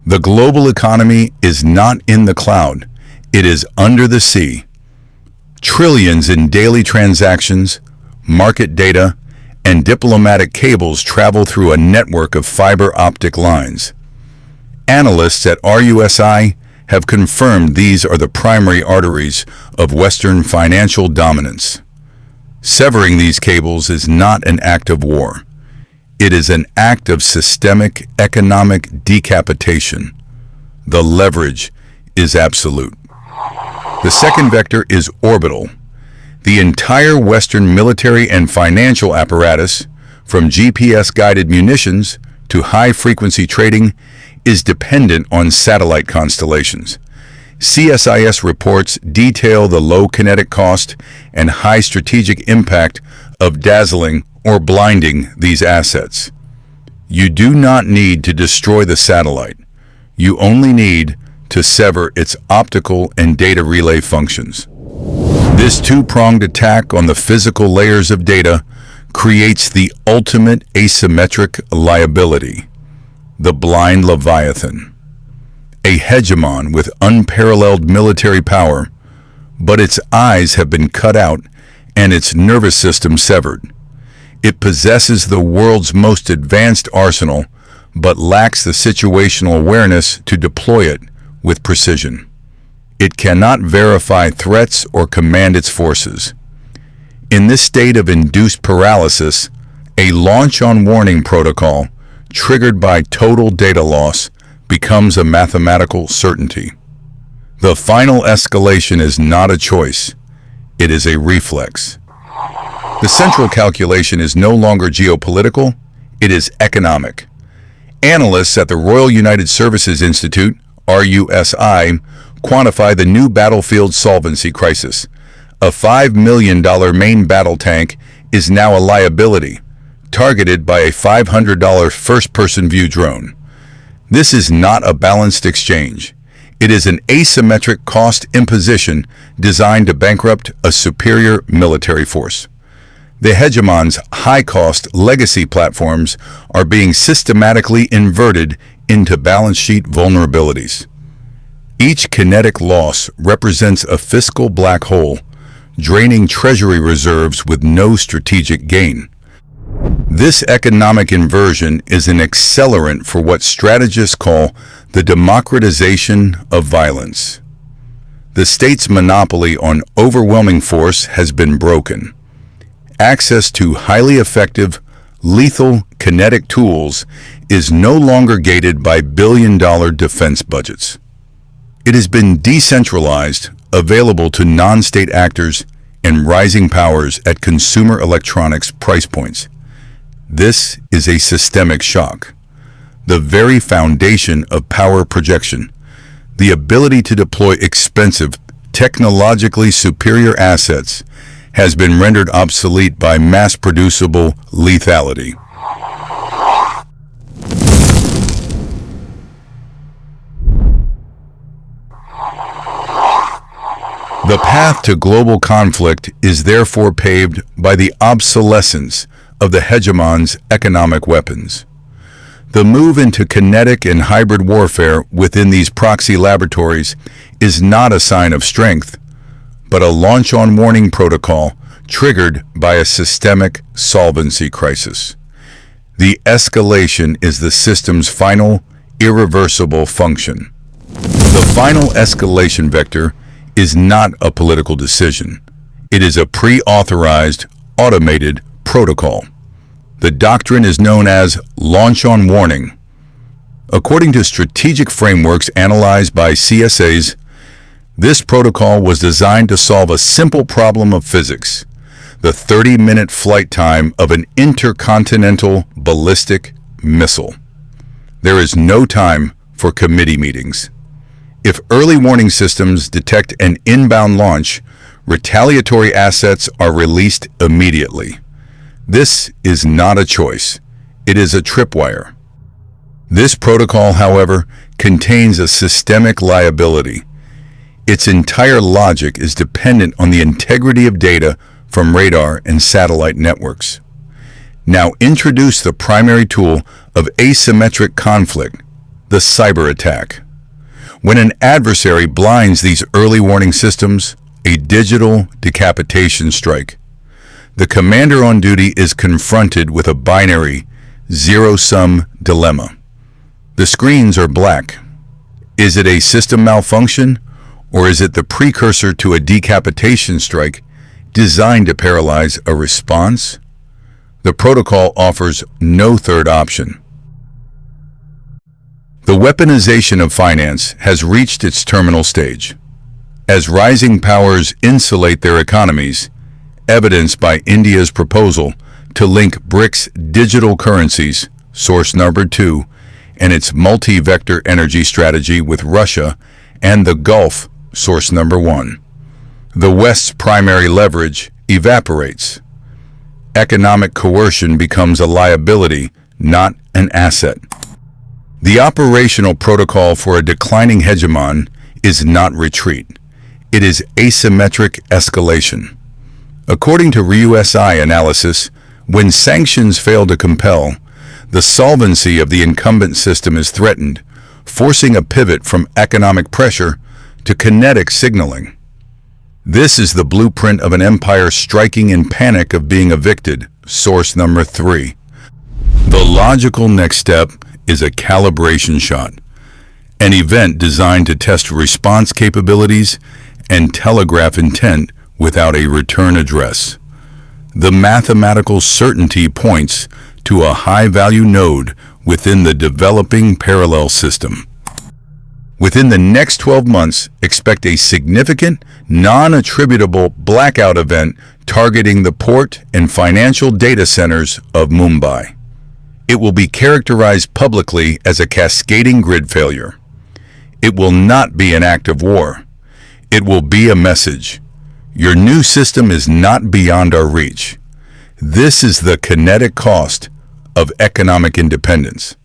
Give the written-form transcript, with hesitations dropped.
The global economy is not in the cloud, it is under the sea. Trillions in daily transactions, market data, and diplomatic cables travel through a network of fiber optic lines. Analysts at RUSI have confirmed these are the primary arteries of Western financial dominance. Severing these cables is not an act of war. It is an act of systemic economic decapitation. The leverage is absolute. The second vector is orbital. The entire Western military and financial apparatus, from GPS-guided munitions to high-frequency trading, is dependent on satellite constellations. CSIS reports detail the low kinetic cost and high strategic impact of dazzling or blinding these assets. You do not need to destroy the satellite. You only need to sever its optical and data relay functions. This two-pronged attack on the physical layers of data creates the ultimate asymmetric liability, the blind Leviathan. A hegemon with unparalleled military power, but its eyes have been cut out and its nervous system severed. It possesses the world's most advanced arsenal, but lacks the situational awareness to deploy it with precision. It cannot verify threats or command its forces. In this state of induced paralysis, a launch-on-warning protocol, triggered by total data loss, becomes a mathematical certainty. The final escalation is not a choice, it is a reflex. The central calculation is no longer geopolitical, it is economic. Analysts at the Royal United Services Institute, RUSI, quantify the new battlefield solvency crisis. A $5 million main battle tank is now a liability, targeted by a $500 first-person view drone. This is not a balanced exchange. It is an asymmetric cost imposition designed to bankrupt a superior military force. The hegemon's high-cost legacy platforms are being systematically inverted into balance sheet vulnerabilities. Each kinetic loss represents a fiscal black hole, draining treasury reserves with no strategic gain. This economic inversion is an accelerant for what strategists call the democratization of violence. The state's monopoly on overwhelming force has been broken. Access to highly effective, lethal kinetic tools is no longer gated by billion-dollar defense budgets. It has been decentralized, available to non-state actors and rising powers at consumer electronics price points. This is a systemic shock. The very foundation of power projection, the ability to deploy expensive, technologically superior assets, has been rendered obsolete by mass-producible lethality. The path to global conflict is therefore paved by the obsolescence of the hegemon's economic weapons. The move into kinetic and hybrid warfare within these proxy laboratories is not a sign of strength, but a launch-on-warning protocol triggered by a systemic solvency crisis. The escalation is the system's final, irreversible function. The final escalation vector is not a political decision. It is a pre-authorized, automated protocol. The doctrine is known as launch-on-warning. According to strategic frameworks analyzed by CSAs, this protocol was designed to solve a simple problem of physics: the 30-minute flight time of an intercontinental ballistic missile. There is no time for committee meetings. If early warning systems detect an inbound launch, retaliatory assets are released immediately. This is not a choice. It is a tripwire. This protocol, however, contains a systemic liability. Its entire logic is dependent on the integrity of data from radar and satellite networks. Now introduce the primary tool of asymmetric conflict, the cyber attack. When an adversary blinds these early warning systems, a digital decapitation strike. The commander on duty is confronted with a binary, zero-sum dilemma. The screens are black. Is it a system malfunction, or is it the precursor to a decapitation strike designed to paralyze a response? The protocol offers no third option. The weaponization of finance has reached its terminal stage. As rising powers insulate their economies, evidenced by India's proposal to link BRICS digital currencies, source number 2, and its multi-vector energy strategy with Russia and the Gulf, source number 1. The West's primary leverage evaporates. Economic coercion becomes a liability, not an asset. The operational protocol for a declining hegemon is not retreat. It is asymmetric escalation. According to RUSI analysis, when sanctions fail to compel, the solvency of the incumbent system is threatened, forcing a pivot from economic pressure to kinetic signaling. This is the blueprint of an empire striking in panic of being evicted, source number 3. The logical next step is a calibration shot, an event designed to test response capabilities and telegraph intent without a return address. The mathematical certainty points to a high-value node within the developing parallel system. Within the next 12 months, expect a significant, non-attributable blackout event targeting the port and financial data centers of Mumbai. It will be characterized publicly as a cascading grid failure. It will not be an act of war. It will be a message. Your new system is not beyond our reach. This is the kinetic cost of economic independence.